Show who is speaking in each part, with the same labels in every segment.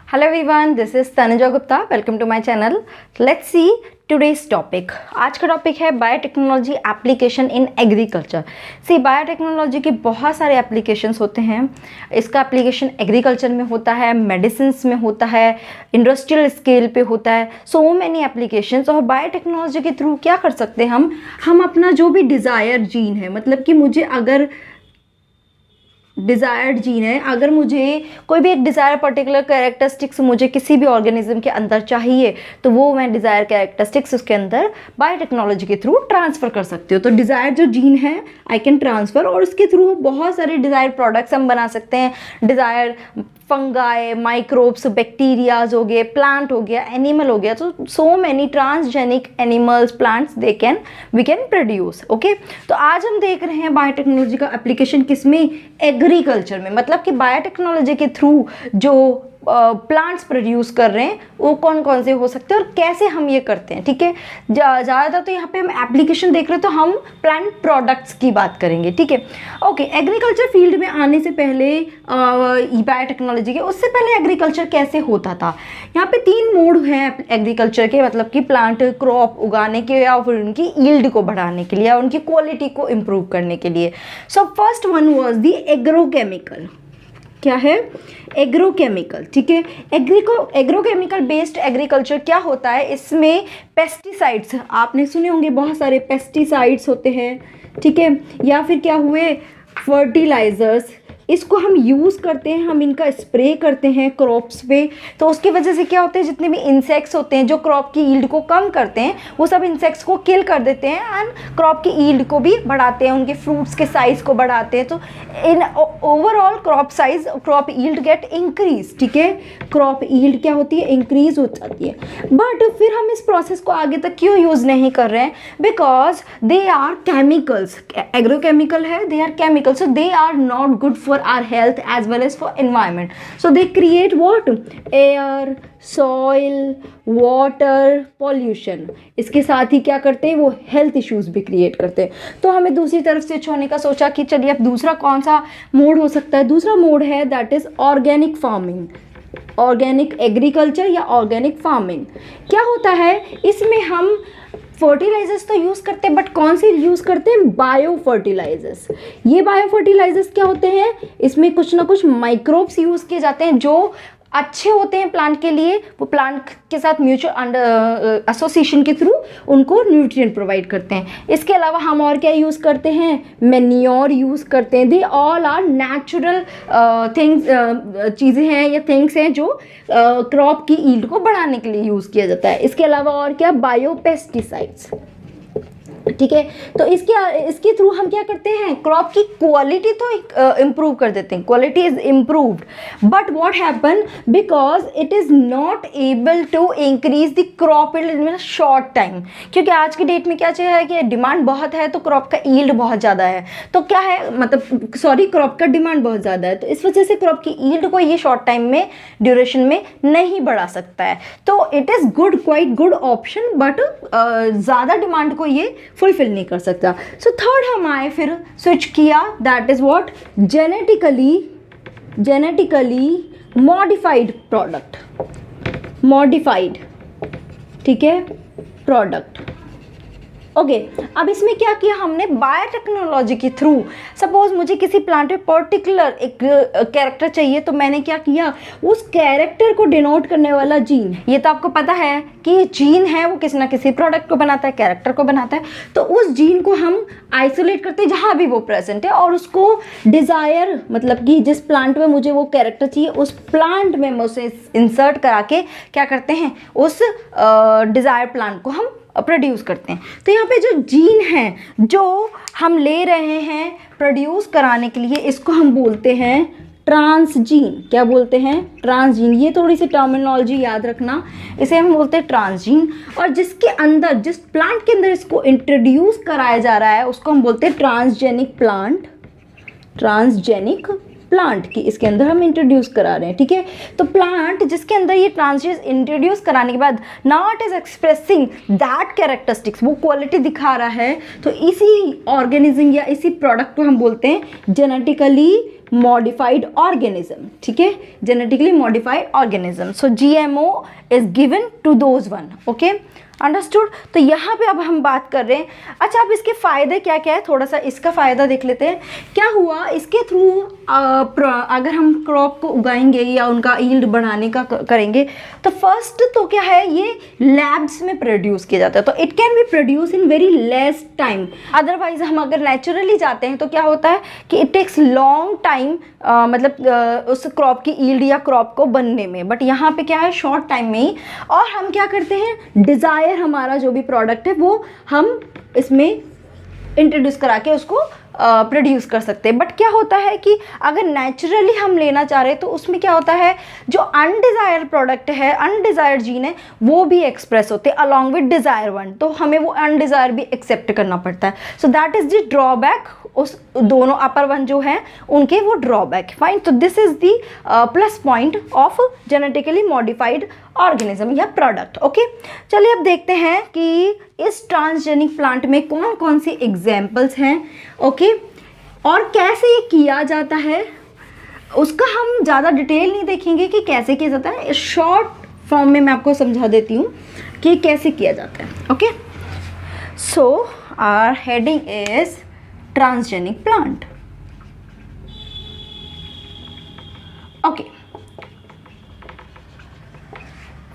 Speaker 1: Hello everyone, this is Tanuja Gupta. Welcome to my channel. Let's see today's topic. आज का topic है biotechnology application in agriculture. See biotechnology के बहुत सारे applications होते हैं। इसका एप्लीकेशन एग्रीकल्चर में होता है, मेडिसिन्स में होता है, इंडस्ट्रियल स्केल पे होता है, सो मैनी एप्लीकेशंस। और बायोटेक्नोलॉजी के थ्रू क्या कर सकते हैं हम अपना जो भी डिज़ायर जीन है, मतलब कि मुझे अगर डिज़ायर्ड जीन है, अगर मुझे कोई भी एक डिज़ायर पर्टिकुलर कैरेक्टरिस्टिक्स मुझे किसी भी ऑर्गेनिज्म के अंदर चाहिए, तो वो मैं डिज़ायर कैरेक्टरिस्टिक्स उसके अंदर बायोटेक्नोलॉजी के थ्रू ट्रांसफ़र कर सकती हूँ। तो डिज़ायर जो जीन है आई कैन ट्रांसफ़र, और उसके थ्रू बहुत सारे डिज़ायर प्रोडक्ट्स हम बना सकते हैं। डिज़ायर फंगाई, माइक्रोब्स, बैक्टीरियाज हो गए, प्लांट हो गया, एनिमल हो गया, तो so many transgenic animals, plants we can produce. Okay, तो आज हम देख रहे हैं बायोटेक्नोलॉजी का एप्लीकेशन किस में, एग्रीकल्चर में। मतलब कि बायोटेक्नोलॉजी के थ्रू जो प्लांट्स प्रोड्यूस कर रहे हैं वो कौन कौन से हो सकते हैं और कैसे हम ये करते हैं। ठीक है, ज़्यादातर तो यहाँ पे हम एप्लीकेशन देख रहे हैं, तो हम प्लांट प्रोडक्ट्स की बात करेंगे। ठीक है, ओके। एग्रीकल्चर फील्ड में आने से पहले बायोटेक्नोलॉजी के, उससे पहले एग्रीकल्चर कैसे होता था। यहाँ पे 3 मोड हैं एग्रीकल्चर के, मतलब कि प्लांट क्रॉप उगाने के या फिर उनकी यील्ड को बढ़ाने के लिए या उनकी क्वालिटी को इम्प्रूव करने के लिए। So first one was the agrochemical. क्या है? एग्रोकेमिकल। ठीक है, एग्रोकेमिकल बेस्ड एग्रीकल्चर क्या होता है, इसमें पेस्टिसाइड्स आपने सुने होंगे, बहुत सारे पेस्टिसाइड्स होते हैं। ठीक है, या फिर क्या हुए फर्टिलाइजर्स, इसको हम यूज़ करते हैं, हम इनका स्प्रे करते हैं क्रॉप्स पे। तो उसकी वजह से क्या होते हैं, जितने भी इंसेक्ट्स होते हैं जो क्रॉप की यील्ड को कम करते हैं, वो सब इंसेक्ट्स को किल कर देते हैं एंड क्रॉप की यील्ड को भी बढ़ाते हैं, उनके फ्रूट्स के साइज़ को बढ़ाते हैं। तो in overall crop size, crop yield gate increase. ठीक है, क्रॉप यील्ड क्या होती है, इंक्रीज हो जाती है। बट फिर हम इस प्रोसेस को आगे तक क्यों यूज़ नहीं कर रहे हैं, because they are chemicals. Agrochemical है, they are chemicals, so they are not good for our health as well as for environment. So they create what? Air, soil, water, pollution. इसके साथ ही क्या करते हैं, वो हेल्थ इश्यूज भी create करते हैं। तो हमें दूसरी तरफ से होने का सोचा कि चलिए अब दूसरा कौन सा मोड हो सकता है। दूसरा मोड है that is organic farming, organic agriculture या ऑर्गेनिक फार्मिंग। क्या होता है, इसमें हम फर्टिलाइजर्स तो यूज़ करते हैं, बट कौन से यूज़ करते हैं, बायो फर्टिलाइजर्स। ये बायो फर्टिलाइजर्स क्या होते हैं, इसमें कुछ ना कुछ माइक्रोब्स यूज़ किए जाते हैं जो अच्छे होते हैं प्लांट के लिए। वो प्लांट के साथ म्यूचुअल एसोसिएशन के थ्रू उनको न्यूट्रिएंट प्रोवाइड करते हैं। इसके अलावा हम और क्या यूज़ करते हैं, मैन्योर यूज़ करते हैं। They all are natural things, चीज़ें हैं या थिंग्स हैं जो क्रॉप की यील्ड को बढ़ाने के लिए यूज़ किया जाता है। इसके अलावा और क्या, बायोपेस्टिसाइड्स। ठीक है, तो इसके थ्रू हम क्या करते हैं, क्रॉप की क्वालिटी तो इम्प्रूव कर देते हैं, quality is improved, but what happen, because it is not able to increase the crop yield in short time. क्योंकि आज की डेट में क्या चाहिए है कि डिमांड बहुत है, तो क्रॉप का यील्ड बहुत ज़्यादा है, तो क्या है, मतलब सॉरी, क्रॉप का डिमांड बहुत ज़्यादा है, तो इस वजह से क्रॉप की यील्ड को ये शॉर्ट टाइम में, ड्यूरेशन में नहीं बढ़ा सकता है। तो it is good, quite good option, but ज़्यादा डिमांड को ये फुलफिल नहीं कर सकता। सो थर्ड हम आए, फिर स्विच किया, that is what, genetically modified product, modified. ठीक है, प्रोडक्ट। ओके, अब इसमें क्या किया हमने, बायोटेक्नोलॉजी के थ्रू, सपोज मुझे किसी प्लांट में पर्टिकुलर एक कैरेक्टर चाहिए, तो मैंने क्या किया, उस कैरेक्टर को डिनोट करने वाला जीन, ये तो आपको पता है कि जीन है वो किसी ना किसी प्रोडक्ट को बनाता है, कैरेक्टर को बनाता है, तो उस जीन को हम आइसोलेट करते हैं जहाँ भी वो प्रेजेंट है, और उसको डिज़ायर, मतलब कि जिस प्लांट में मुझे वो कैरेक्टर चाहिए, उस प्लांट में मैं उसे इंसर्ट करा के क्या करते हैं, उस डिज़ायर प्लांट को हम प्रोड्यूस करते हैं। तो यहाँ पे जो जीन है जो हम ले रहे हैं प्रोड्यूस कराने के लिए, इसको हम बोलते हैं ट्रांसजीन। क्या बोलते हैं, ट्रांसजीन। ये थोड़ी सी टर्मिनोलॉजी याद रखना, इसे हम बोलते हैं ट्रांसजीन। और जिसके अंदर, जिस प्लांट के अंदर इसको इंट्रोड्यूस कराया जा रहा है, उसको हम बोलते हैं ट्रांसजेनिक प्लांट, ट्रांसजेनिक प्लांट की इसके अंदर हम इंट्रोड्यूस करा रहे हैं, ठीक है। तो प्लांट जिसके अंदर ये ट्रांसजेन इंट्रोड्यूस कराने के बाद now it is expressing that characteristics, वो क्वालिटी दिखा रहा है, तो इसी ऑर्गेनिज्म या इसी प्रोडक्ट को हम बोलते हैं जेनेटिकली मॉडिफाइड ऑर्गेनिज्म, ठीक है, genetically modified organism. So GMO is given to those one, okay, understood. तो यहाँ पे अब हम बात कर रहे हैं, अच्छा अब इसके फ़ायदे क्या क्या है, थोड़ा सा इसका फ़ायदा देख लेते हैं। क्या हुआ इसके थ्रू अगर हम क्रॉप को उगाएंगे या उनका यील्ड बढ़ाने का करेंगे, तो फर्स्ट तो क्या है, ये लैब्स में प्रोड्यूस किया जाता है, तो it can be produce in very less time. Otherwise हम अगर नेचुरली जाते हैं तो क्या होता है कि इट टेक्स लॉन्ग टाइम, मतलब उस क्रॉप की यील्ड या क्रॉप को बनने में, बट यहाँ पे क्या है शॉर्ट टाइम में ही। और हम क्या करते हैं, डिज़ायर हमारा जो भी प्रोडक्ट है वो हम इसमें इंट्रोड्यूस करा के उसको प्रोड्यूस कर सकते हैं। बट क्या होता है कि अगर नेचुरली हम लेना चाह रहे हैं तो उसमें क्या होता है, जो अनडिज़ायर्ड प्रोडक्ट है, अनडिज़ायर्ड जीन है, वो भी एक्सप्रेस होते हैं अलॉन्ग विद डिज़ायर वन, तो हमें वो अनडिज़ायर भी एक्सेप्ट करना पड़ता है। So that is the drawback, उस दोनों अपर वन जो हैं उनके वो ड्रॉबैक, फाइन। तो this is the plus point of genetically modified organism या प्रोडक्ट, ओके। चलिए अब देखते हैं कि इस ट्रांसजेनिक प्लांट में कौन कौन सी एग्जाम्पल्स हैं, ओके, और कैसे ये किया जाता है। उसका हम ज़्यादा डिटेल नहीं देखेंगे कि कैसे किया जाता है, शॉर्ट फॉर्म में मैं आपको समझा देती हूँ कि कैसे किया जाता है, okay. So our heading is transgenic plant, okay,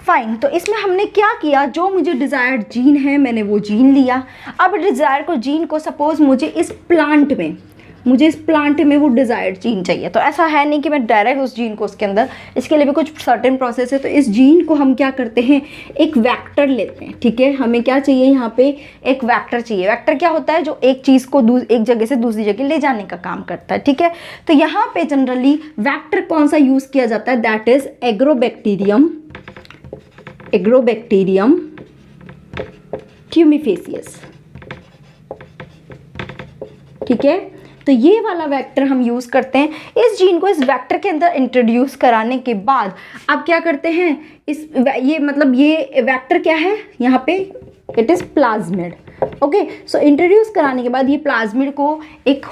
Speaker 1: fine. तो इसमें हमने क्या किया, जो मुझे डिज़ायर्ड जीन है मैंने वो जीन लिया। अब डिज़ायर को जीन को सपोज मुझे इस प्लांट में वो डिज़ायर्ड जीन चाहिए, तो ऐसा है नहीं कि मैं डायरेक्ट उस जीन को उसके अंदर, इसके लिए भी कुछ सर्टेन प्रोसेस है। तो इस जीन को हम क्या करते हैं, एक वेक्टर लेते हैं, ठीक है। हमें क्या चाहिए, यहाँ पे एक वेक्टर चाहिए। वेक्टर क्या होता है, जो एक चीज़ को एक जगह से दूसरी जगह ले जाने का काम करता है, ठीक है। तो यहाँ पे जनरली वेक्टर कौन सा यूज़ किया जाता है, दैट इज एग्रोबैक्टीरियम ट्यूमिफेसियस, ठीक है। तो ये वाला वेक्टर हम यूज़ करते हैं। इस जीन को इस वेक्टर के अंदर इंट्रोड्यूस कराने के बाद अब क्या करते हैं, ये वेक्टर क्या है यहाँ पे, it is plasmid, okay. So introduce कराने के बाद ये प्लाज्मिड को एक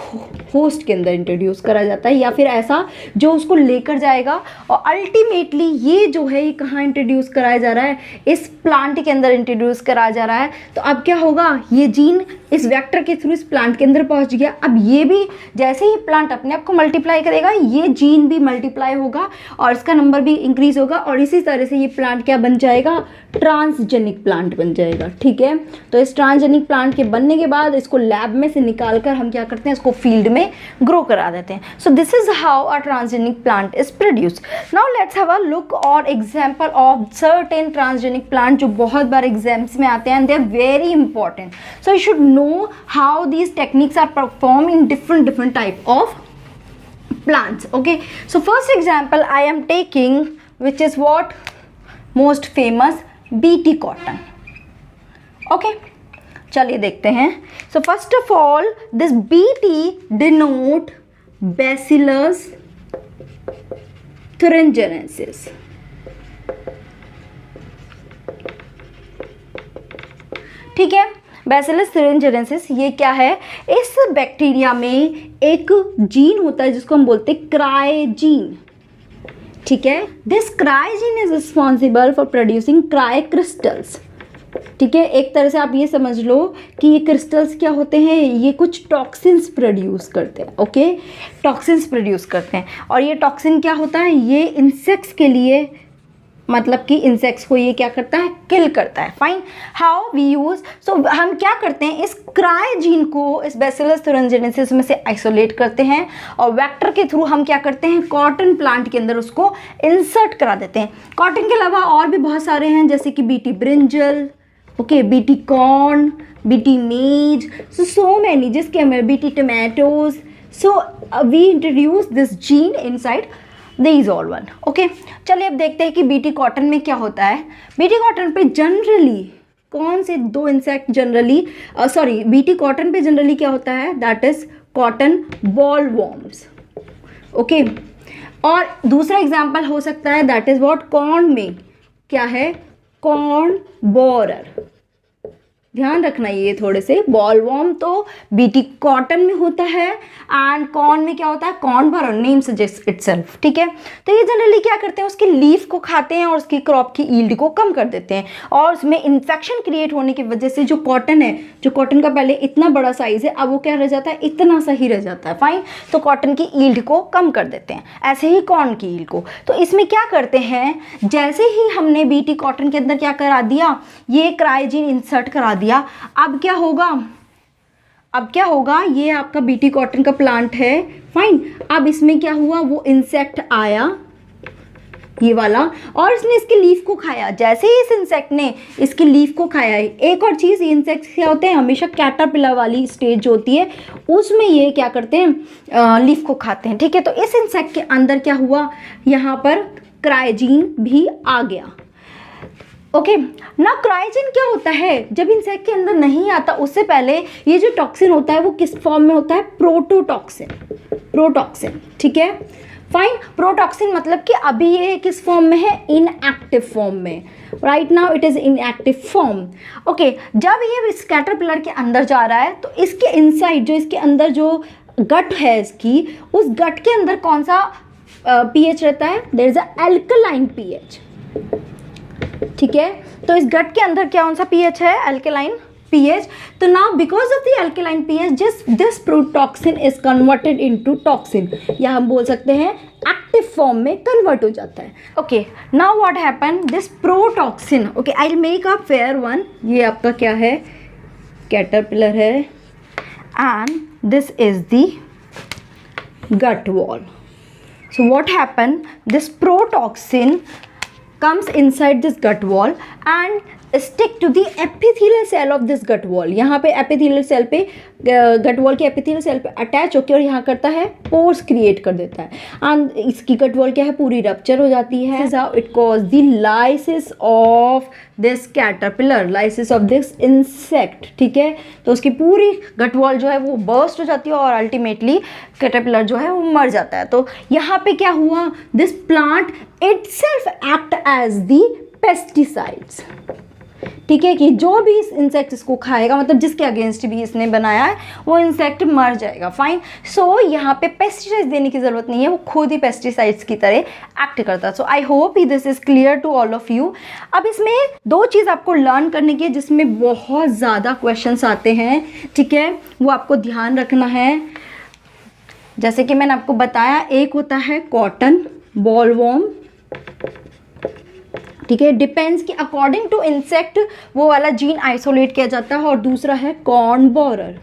Speaker 1: होस्ट के अंदर इंट्रोड्यूस करा जाता है, या फिर ऐसा जो उसको लेकर जाएगा, और अल्टीमेटली ये जो है ये कहाँ इंट्रोड्यूस कराया जा रहा है, इस प्लांट के अंदर इंट्रोड्यूस कराया जा रहा है। तो अब क्या होगा, ये जीन इस वेक्टर के थ्रू इस प्लांट के अंदर पहुंच गया। अब ये भी जैसे ही प्लांट अपने आप को मल्टीप्लाई करेगा, ये जीन भी मल्टीप्लाई होगा और इसका नंबर भी इंक्रीज होगा, और इसी तरह से ये प्लांट क्या बन जाएगा, ट्रांसजेनिक प्लांट बन जाएगा, ठीक है। तो इस ट्रांसजेनिक प्लांट के बनने के बाद इसको लैब में से निकाल कर हम क्या करते हैं, इसको फील्ड में ग्रो करा देते हैं। So this is how a transgenic plant is produced. Now let's have a look और example of certain transgenic plant जो बहुत बार एग्जाम्स में आते हैं, and they are very important. So you should know how these techniques are perform in different type of plants, okay. So first example I am taking, which is what most famous, BT cotton, okay. चलिए देखते हैं। So first of all this BT denote Bacillus thuringiensis, ठीक है। Bacillus thuringiensis ये क्या है, इस bacteria में एक जीन होता है जिसको हम बोलते हैं क्राइजीन, ठीक है। This क्राइजीन is responsible for producing cry crystals, ठीक है। एक तरह से आप ये समझ लो कि ये क्रिस्टल्स क्या होते हैं, ये कुछ टॉक्सिन्स प्रोड्यूस करते हैं, ओके, टॉक्सिन्स प्रोड्यूस करते हैं। और ये टॉक्सिन क्या होता है, ये इंसेक्ट्स के लिए, मतलब कि इंसेक्ट्स को ये क्या करता है, किल करता है, फाइन। हाउ वी यूज, सो हम क्या करते हैं, इस क्राइजीन को इस बैसिलस thuringiensis में से आइसोलेट करते हैं, और वेक्टर के थ्रू हम क्या करते हैं, कॉटन प्लांट के अंदर उसको इंसर्ट करा देते हैं। कॉटन के अलावा और भी बहुत सारे हैं, जैसे कि BT brinjal, okay, BT corn, BT maize, so many, जिसके हमें BT tomatoes. So we introduce this gene inside these all one, okay. चलिए अब देखते हैं कि बीटी कॉटन में क्या होता है। बीटी कॉटन पे जनरली कौन से दो इंसेक्ट जनरली, बीटी कॉटन पे जनरली क्या होता है, that is cotton ball worms, okay. और दूसरा एग्जाम्पल हो सकता है दैट इज व्हाट, कॉर्न में क्या है, कॉर्न बोरर। ध्यान रखना ये थोड़े से, बॉलवॉर्म तो बीटी कॉटन में होता है एंड कॉर्न में क्या होता है, corn borer, name suggest itself, ठीक है। तो ये जनरली क्या करते हैं, उसके लीफ को खाते हैं और उसकी क्रॉप की ईल्ड को कम कर देते हैं, और उसमें इन्फेक्शन क्रिएट होने की वजह से जो कॉटन है, जो कॉटन का पहले इतना बड़ा साइज है, अब वो क्या रह जाता है, इतना सा ही रह जाता है, फाइन। तो कॉटन की ईल्ड को कम कर देते हैं, ऐसे ही कॉर्न की ईल्ड को। तो इसमें क्या करते हैं, जैसे ही हमने बीटी कॉटन के अंदर क्या करा दिया, ये क्रायोजीन इंसर्ट करा दिया, अब क्या होगा, अब क्या होगा, ये आपका बीटी कॉटन का प्लांट है, फाइन। अब इसमें क्या हुआ, वो इंसेक्ट आया ये वाला, और इसने इसके लीफ को खाया। जैसे ही इस इंसेक्ट ने इसके लीफ को खाया है, एक और चीज़, इंसेक्ट क्या होते हैं, हमेशा कैटरपिलर वाली स्टेज जो होती है उसमें ये क्या करते हैं, लीफ को खाते हैं, ठीक है। तो इस इंसेक्ट के अंदर क्या हुआ, यहाँ पर क्रायोजीन भी आ गया, ओके। ना क्रायोजीन क्या होता है, जब इंसेक्ट के अंदर नहीं आता उससे पहले ये जो टॉक्सिन होता है वो किस फॉर्म में होता है, प्रोटोटॉक्सिन, प्रोटॉक्सिन, ठीक है, फाइन। प्रोटॉक्सिन मतलब कि अभी ये किस फॉर्म में है, इनएक्टिव फॉर्म में, right now it is inactive form, okay. जब ये इस कैटरपिलर के अंदर जा रहा है तो इसके इनसाइड जो इसके अंदर जो गट है इसकी, उस गट के अंदर कौन सा पीएच रहता है, there is a alkaline pH, ठीक है। तो इस गट के अंदर कौन सा पीएच है, एल्कलाइन पीएच। तो now because of the alkaline pH this protoxin is converted into toxin, या हम बोल सकते हैं एक्टिव फॉर्म में कन्वर्ट हो जाता है, okay. Now what happen, this protoxin, okay, I will make a fair one, ये आपका क्या है, कैटरपिलर है, and this is the gut wall. So what happened, this protoxin comes inside this gut wall and stick to the epithelial cell of this gut wall. यहाँ पे epithelial cell पे gut wall के epithelial cell पे attach होकर और यहाँ करता है pores create कर देता है, and इसकी gut wall क्या है, पूरी rupture हो जाती है. This is how it causes the lysis of this caterpillar, lysis of this insect, ठीक है. तो उसकी पूरी gut wall जो है वो burst हो जाती है और ultimately caterpillar जो है वो मर जाता है. तो यहाँ पे क्या हुआ, this plant itself act as the pesticides, ठीक है, कि जो भी इस इंसेक्ट इसको खाएगा, मतलब जिसके अगेंस्ट भी इसने बनाया है वो इंसेक्ट मर जाएगा. फाइन. सो यहाँ पे पेस्टिसाइड्स देने की ज़रूरत नहीं है, वो खुद ही पेस्टिसाइड्स की तरह एक्ट करता है. So I hope this is clear to all of you. अब इसमें दो चीज़ आपको लर्न करने की है जिसमें बहुत ज़्यादा क्वेश्चंस आते हैं, ठीक है, वो आपको ध्यान रखना है. जैसे कि मैंने आपको बताया, एक होता है कॉटन बॉलवॉर्म, ठीक है, डिपेंड्स कि अकॉर्डिंग टू इंसेक्ट वो वाला जीन आइसोलेट किया जाता है, और दूसरा है कॉर्न बोरर,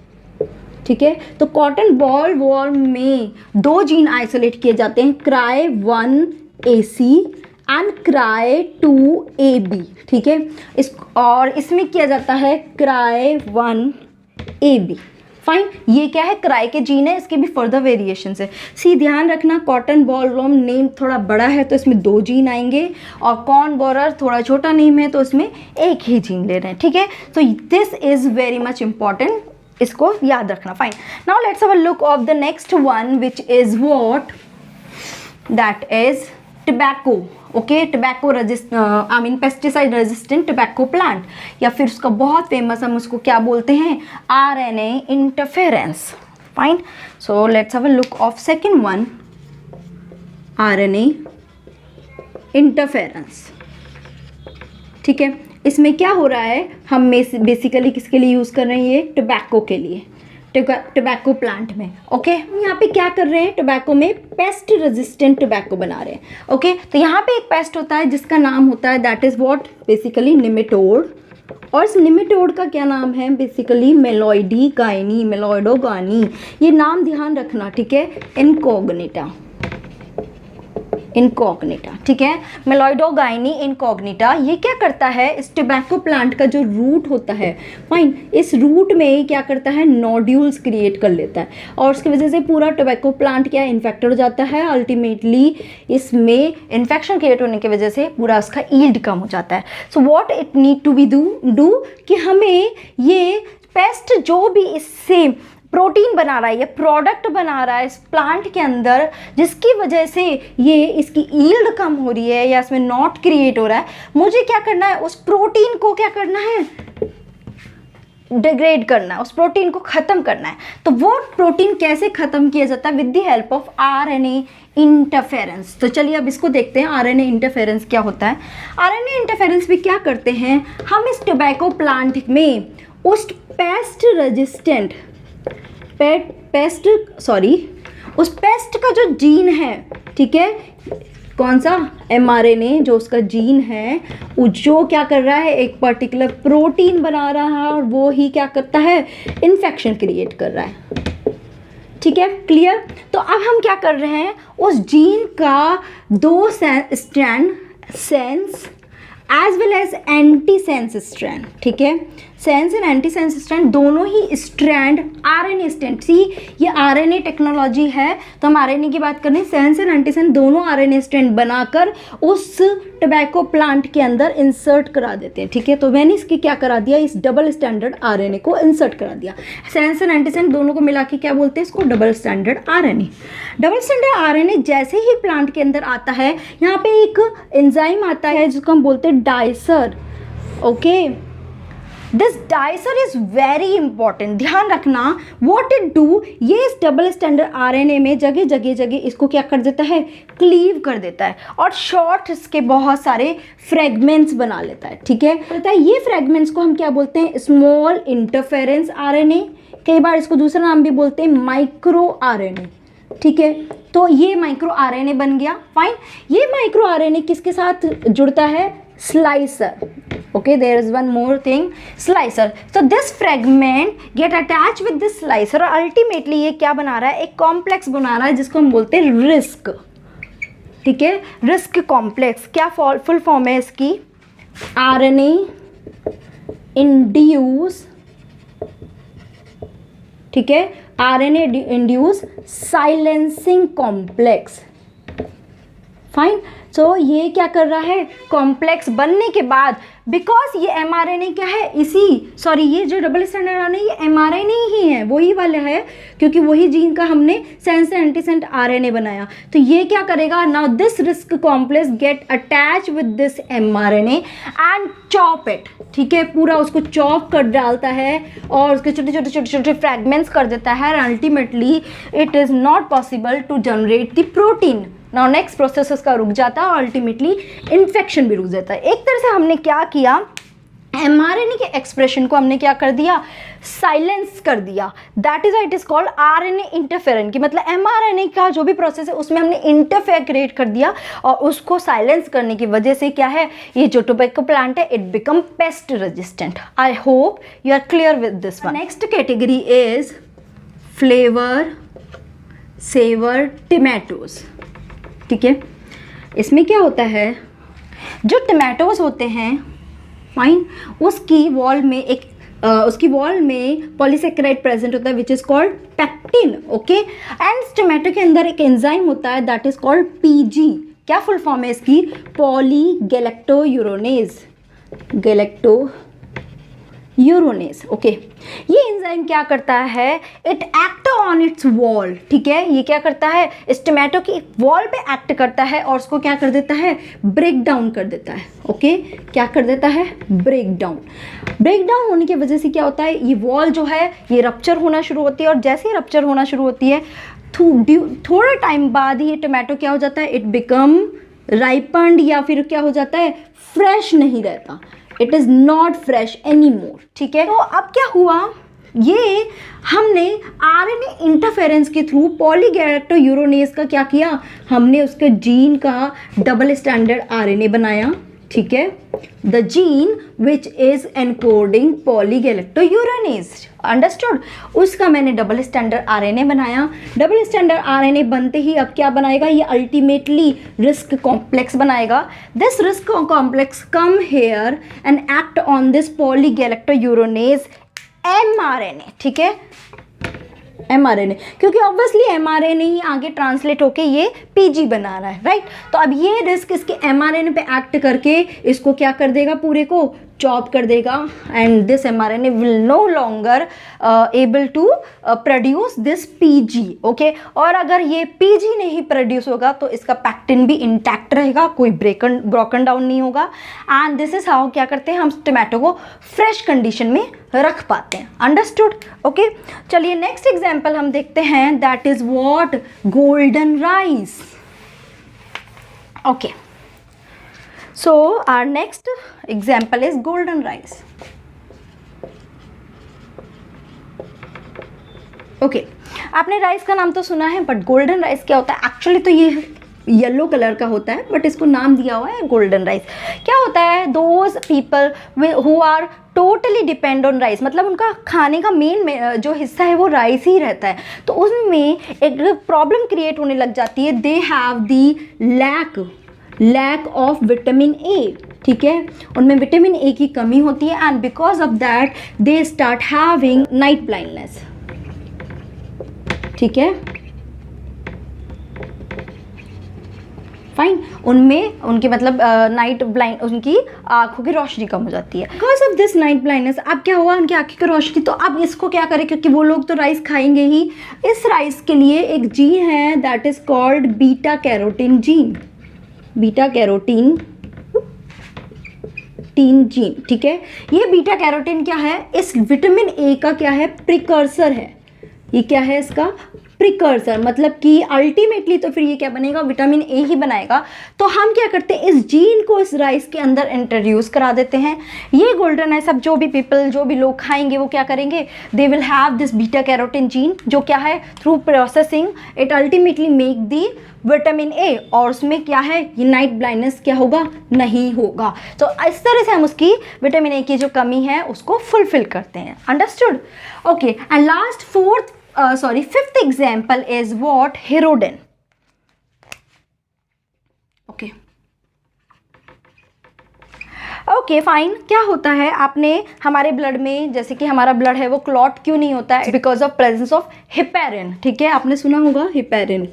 Speaker 1: ठीक है. तो कॉटन बॉल वॉर्म में दो जीन आइसोलेट किए जाते हैं, cry 1AC and cry 2AB, ठीक है. और इसमें किया जाता है क्राई 1AB. फाइन. ये क्या है, क्राई के जीन है, इसके भी फर्दर वेरिएशंस है. सी ध्यान रखना, कॉटन बॉलवॉर्म नेम थोड़ा बड़ा है तो इसमें दो जीन आएंगे, और कॉर्न बोरर थोड़ा छोटा नेम है तो इसमें एक ही जीन ले रहे हैं, ठीक है. तो this is very much important, इसको याद रखना. Fine. Now let's have a look of the next one which is what, that is tobacco. Okay, tobacco I mean pesticide resistant tobacco plant, या फिर उसका बहुत फेमस हम उसको क्या बोलते हैं, RNA interference. Fine. So let's have a look of second one, RNA interference, ठीक है. इसमें क्या हो रहा है, हम बेसिकली किसके लिए यूज़ कर रहे हैं, ये टबैको के लिए, टबैको प्लांट में. ओके, यहाँ पे क्या कर रहे हैं, टबैको में पेस्ट रेजिस्टेंट टबैको बना रहे हैं. ओके, तो यहाँ पे एक पेस्ट होता है जिसका नाम होता है that is what, basically nematode. और इस निमेटोड का क्या नाम है, बेसिकली मेलॉइडोगाइनी, मेलॉइडोगानी. ये नाम ध्यान रखना, ठीक है, इनकॉग्निटा, इनकॉग्निटा, ठीक है, मेलॉइडोगाइनी इनकॉग्निटा. ये क्या करता है, इस टबैको प्लांट का जो रूट होता है, फाइन, इस रूट में क्या करता है, नोड्यूल्स क्रिएट कर लेता है, और उसकी वजह से पूरा टबैको प्लांट क्या इन्फेक्टेड हो जाता है. अल्टीमेटली इसमें इन्फेक्शन क्रिएट होने की वजह से पूरा उसका ईल्ड कम हो जाता है. So what it need to be do कि हमें ये पेस्ट जो भी इससे प्रोटीन बना रहा है, ये प्रोडक्ट बना रहा है इस प्लांट के अंदर, जिसकी वजह से ये इसकी यील्ड कम हो रही है या इसमें नॉट क्रिएट हो रहा है, मुझे क्या करना है, उस प्रोटीन को क्या करना है, डिग्रेड करना है, उस प्रोटीन को ख़त्म करना है। तो वो प्रोटीन कैसे ख़त्म किया जाता है, with the help of RNA interference. तो चलिए अब इसको देखते हैं आरएनए इंटरफेरेंस क्या होता है। आरएनए इंटरफेरेंस भी क्या करते हैं, हम इस टोबैको प्लांट में उस उस पेस्ट का जो जीन है, ठीक है, कौन सा, mRNA जो उसका जीन है, वो जो क्या कर रहा है, एक पर्टिकुलर प्रोटीन बना रहा है और वो ही क्या करता है, इन्फेक्शन क्रिएट कर रहा है। ठीक है, क्लियर। तो अब हम क्या कर रहे हैं, उस जीन का 2 strand, sense as well as anti sense strand, ठीक है, sense and anti sense strand दोनों ही स्ट्रैंड आरएनए स्ट्रैंड, सी ये आरएनए टेक्नोलॉजी है, तो हम आरएनए की बात कर रहे हैं, सेंस एंड एंटी सेंस दोनों आरएनए स्ट्रैंड बनाकर उस टोबैको प्लांट के अंदर इंसर्ट करा देते हैं। ठीक है, तो मैंने इसकी क्या करा दिया, इस डबल स्टैंडर्ड आरएनए को इंसर्ट करा दिया। सेंस एंड एंटी सेंस दोनों को मिला के क्या बोलते हैं, इसको double stranded RNA. Double stranded RNA जैसे ही प्लांट के अंदर आता है, यहाँ पे एक एंजाइम आता है जिसको हम बोलते हैं dicer. Okay, this dicer is very important, ध्यान रखना व्हाट इट डू, ये इस डबल स्टैंडर्ड आरएनए में जगह जगह इसको क्या कर देता है, क्लीव कर देता है और शॉर्ट इसके बहुत सारे फ्रेगमेंट्स बना लेता है। ठीक है, पता है ये फ्रेगमेंट्स को हम क्या बोलते हैं, स्मॉल इंटरफेरेंस आरएनए, कई बार इसको दूसरा नाम भी बोलते हैं माइक्रो आरएनए। ठीक है, तो ये माइक्रो आरएनए बन गया, फाइन। ये माइक्रो आरएनए किसके साथ जुड़ता है, slicer. Okay, there is one more thing, slicer. So this fragment get attached with this slicer और ultimately ये क्या बना रहा है, एक कॉम्प्लेक्स बना रहा है जिसको हम बोलते हैं रिस्क। ठीक है, रिस्क कॉम्प्लेक्स, क्या फुल फॉर्म है इसकी, आरएनए इंड्यूस, ठीक है, RNA induce silencing complex, fine. So ये क्या कर रहा है, कॉम्प्लेक्स बनने के बाद, बिकॉज ये mRNA क्या है, ये जो डबल स्टैंडर्ड आरएनए ये mRNA ही है, वही वाला है, क्योंकि वही जीन का हमने सेंस एंटीसेंस आरएनए बनाया। तो ये क्या करेगा, now this RISC complex get attach with this mRNA and chop it. ठीक है, पूरा उसको चॉप कर डालता है और उसके छोटे छोटे फ्रैगमेंट्स कर देता है, and ultimately it is not possible to generate the protein. Now next process उसका रुक जाता है और अल्टीमेटली इन्फेक्शन भी रुक जाता है। एक तरह से हमने क्या किया, mRNA के एक्सप्रेशन को हमने क्या कर दिया, साइलेंस कर दिया। That is why it is called RNA interference, की मतलब mRNA का जो भी प्रोसेस है उसमें हमने इंटरफेयर क्रिएट कर दिया और उसको साइलेंस करने की वजह से क्या है, ये जो टोबैको प्लांट है it become pest resistant. I hope you are clear with this one. Next category is flavour saver tomatoes. ठीक है, इसमें क्या होता है, जो टमाटोज होते हैं, फाइन, उसकी वॉल में पॉलीसेकेराइड प्रेजेंट होता है which is called pectin. Okay, and tomato के अंदर एक एंजाइम होता है दैट इज कॉल्ड पीजी। क्या फुल फॉर्म है इसकी, पॉलीगैलेक्टोयूरोनेज, यूरोनेस। ओके, ये एंजाइम क्या करता है, it act on it's wall. ठीक है, ये क्या करता है, इस टमाटो की वॉल पे एक्ट करता है और उसको क्या कर देता है, ब्रेक डाउन कर देता है। ओके, क्या कर देता है, ब्रेक डाउन होने की वजह से क्या होता है, ये वॉल जो है ये रप्चर होना शुरू होती है और जैसे ही रप्चर होना शुरू होती है थोड़ा टाइम बाद ही ये टमाटो क्या हो जाता है, इट बिकम राइपन्ड, या फिर क्या हो जाता है, फ्रेश नहीं रहता, it is not fresh any more. ठीक है, तो अब क्या हुआ, ये हमने आरएनए इंटरफेरेंस के थ्रू पॉलीगैलेक्टोयूरोनेज का क्या किया, हमने उसके जीन का डबल स्टैंडर्ड आरएनए बनाया। ठीक है, the gene which is encoding polygalacturonase, understood, उसका मैंने डबल स्टैंडर्ड आरएनए बनाया। डबल स्टैंडर्ड आरएनए बनते ही अब क्या बनाएगा, ये अल्टीमेटली रिस्क कॉम्प्लेक्स बनाएगा। This RISC complex come here and act on this polygalacturonase mRNA। ठीक है, mRNA, क्योंकि ऑब्वियसली mRNA ही आगे ट्रांसलेट होके ये PG बना रहा है, राइट। तो अब ये डिस्क इसके mRNA पे एक्ट करके इसको क्या कर देगा, पूरे को चॉप कर देगा, and this mRNA will no longer able to produce this PG, okay. और अगर ये PG नहीं प्रोड्यूस होगा तो इसका पैक्टिन भी इंटैक्ट रहेगा, कोई ब्रोकन डाउन नहीं होगा, एंड दिस इज हाउ क्या करते हैं हम टोमेटो को फ्रेश कंडीशन में रख पाते हैं। Understood, okay. चलिए नेक्स्ट एग्जाम्पल हम देखते हैं, that is what, golden rice, okay. So our next example is golden rice. Okay, आपने राइस का नाम तो सुना है, बट गोल्डन राइस क्या होता है एक्चुअली? तो ये येलो कलर का होता है, बट इसको नाम दिया हुआ है गोल्डन राइस। क्या होता है, those people who are totally depend on rice, मतलब उनका खाने का मेन जो हिस्सा है वो राइस ही रहता है, तो उसमें एक प्रॉब्लम क्रिएट होने लग जाती है। They have the lack of vitamin A, ठीक है, उनमें विटामिन ए की कमी होती है, and because of that they start having night blindness, ठीक है, फाइन। उनमें उनकी मतलब नाइट ब्लाइंड, उनकी आंखों की रोशनी कम हो जाती है because of this night blindness. अब क्या हुआ, उनकी आंखों की रोशनी, तो अब इसको क्या करें, क्योंकि वो लोग तो राइस खाएंगे ही। इस राइस के लिए एक जीन है that is called beta carotene gene, beta carotene gene, ठीक है। ये बीटा कैरोटीन क्या है, इस विटामिन ए का क्या है, प्रिकर्सर है। ये क्या है, इसका प्रिकर्सर, मतलब कि अल्टीमेटली तो फिर ये क्या बनेगा, विटामिन ए ही बनाएगा। तो हम क्या करते हैं, इस जीन को इस राइस के अंदर इंट्रोड्यूस करा देते हैं। ये गोल्डन राइस अब जो भी पीपल, जो भी लोग खाएंगे वो क्या करेंगे, they will have this beta carotene gene, जो क्या है, through processing it ultimately make the vitamin A, और उसमें क्या है, ये नाइट ब्लाइंडनेस क्या होगा, नहीं होगा। तो इस तरह से हम उसकी विटामिन ए की जो कमी है उसको फुलफिल करते हैं। Understood, okay. And last fifth example is what, herodin, okay, okay fine. क्या होता है, आपने हमारे ब्लड में, जैसे कि हमारा ब्लड है वो क्लॉट क्यों नहीं होता है, because of presence of heparin, ठीक है, आपने सुना होगा हेपेरिन,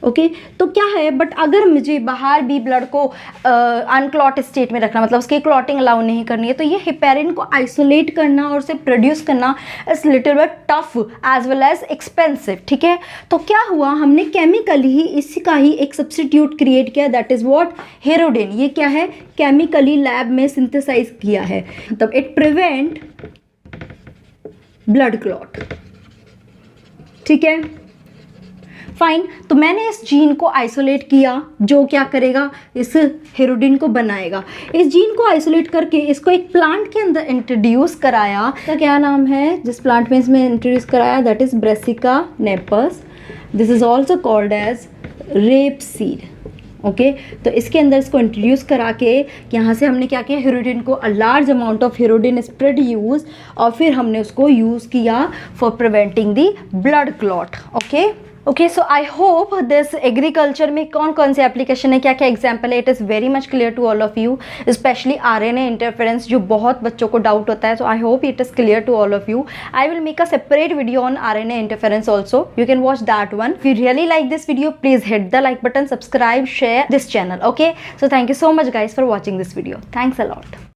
Speaker 1: ओके। तो क्या है, बट अगर मुझे बाहर भी ब्लड को अनक्लॉट स्टेट में रखना, मतलब उसकी क्लॉटिंग अलाउ नहीं करनी है, तो ये हेपेरिन को आइसोलेट करना और उसे प्रोड्यूस करना is little bit tough as well as expensive, ठीक है। तो क्या हुआ, हमने केमिकली ही इसका ही एक सब्स्टिट्यूट क्रिएट किया, दैट इज व्हाट, हेरोडिन। ये क्या है, केमिकली लैब में सिंथेसाइज किया है, मतलब इट प्रिवेंट ब्लड क्लॉट, ठीक है, फाइन। तो मैंने इस जीन को आइसोलेट किया, जो क्या करेगा, इस हेरोडिन को बनाएगा। इस जीन को आइसोलेट करके इसको एक प्लांट के अंदर इंट्रोड्यूस कराया। इसका क्या नाम है, जिस प्लांट में इसमें इंट्रोड्यूस कराया, that is brassica napus. This is also called as rape seed, okay. तो इसके अंदर इसको इंट्रोड्यूस करा के यहाँ से हमने क्या किया, हेरोडिन को, a large amount of hirudin is produce, और फिर हमने उसको यूज़ किया for preventing the blood clot, okay. Okay, so I hope this agriculture में कौन कौन से एप्लीकेशन है, क्या क्या एग्जाम्पल है, it is very much clear to all of you, specially RNA interference, जो बहुत बच्चों को डाउट होता है। So I hope it is clear to all of you. I will make a separate video on RNA interference also. You can watch that one. If you really like this video, please hit the like button, subscribe, share this channel. Okay, so thank you so much guys for watching this video. Thanks a lot.